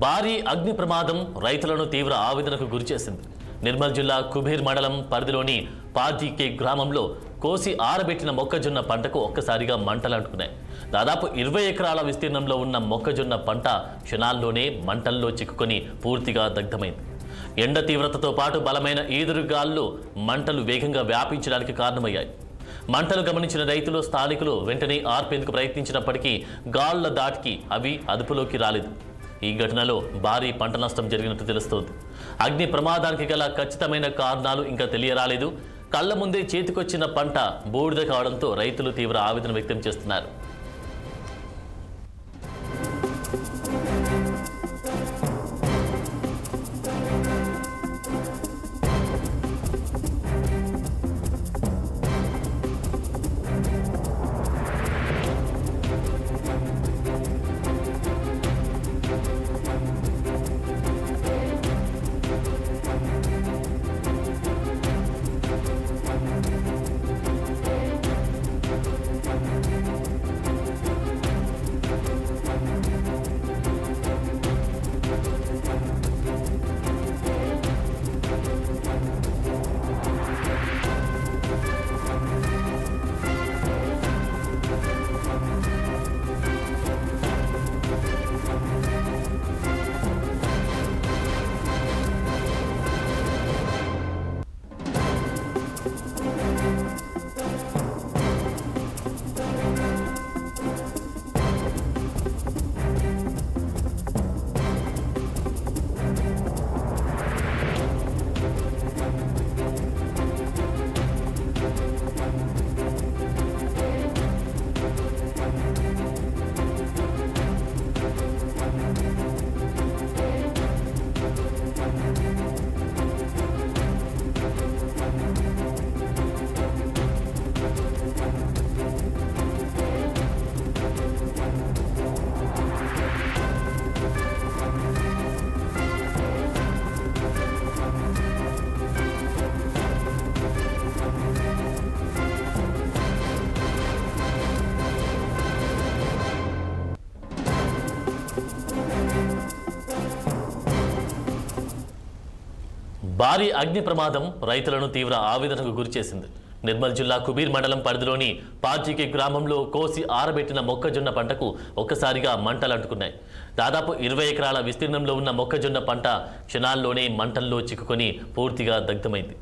భారీ అగ్ని ప్రమాదం రైతులను తీవ్ర ఆవేదనకు గురిచేసింది. నిర్మల్ జిల్లా కుబీర్ మండలం పరిధిలోని పార్జీకే గ్రామంలో కోసి ఆరబెట్టిన మొక్కజొన్న పంటకు ఒక్కసారిగా మంటలు అంటుకున్నాయి. దాదాపు 20 ఎకరాల విస్తీర్ణంలో ఉన్న మొక్కజొన్న పంట క్షణాల్లోనే మంటల్లో చిక్కుకొని పూర్తిగా దగ్ధమైంది. ఎండ తీవ్రతతో పాటు బలమైన ఈదురుగాలు మంటలు వేగంగా వ్యాపించడానికి కారణమయ్యాయి. మంటలు గమనించిన రైతులు, స్థానికులు వెంటనే ఆర్పేందుకు ప్రయత్నించినప్పటికీ గాలుల దాటికి అవి అదుపులోకి రాలేదు. ఈ ఘటనలో భారీ పంట నష్టం జరిగినట్టు తెలుస్తోంది. అగ్ని ప్రమాదానికి గల ఖచ్చితమైన కారణాలు ఇంకా తెలియరాలేదు. కళ్ల ముందే చేతికొచ్చిన పంట బూడిద కావడంతో రైతులు తీవ్ర ఆవేదన వ్యక్తం చేస్తున్నారు. భారీ అగ్ని ప్రమాదం రైతులను తీవ్ర ఆవేదనకు గురిచేసింది. నిర్మల్ జిల్లా కుబీర్ మండలం పరిధిలోని పార్జీకే గ్రామంలో కోసి ఆరబెట్టిన మొక్కజొన్న పంటకు ఒక్కసారిగా మంటలు అంటుకున్నాయి. దాదాపు 20 ఎకరాల విస్తీర్ణంలో ఉన్న మొక్కజొన్న పంట క్షణాల్లోనే మంటల్లో చిక్కుకొని పూర్తిగా దగ్ధమైంది.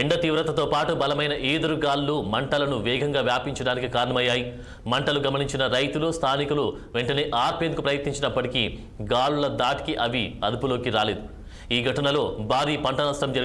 ఎండ తీవ్రతతో పాటు బలమైన ఈదురుగాలు మంటలను వేగంగా వ్యాపించడానికి కారణమయ్యాయి. మంటలు గమనించిన రైతులు, స్థానికులు వెంటనే ఆర్పేందుకు ప్రయత్నించినప్పటికీ గాలుల దాటికి అవి అదుపులోకి రాలేదు. ఈ ఘటనలో భారీ పంట నష్టం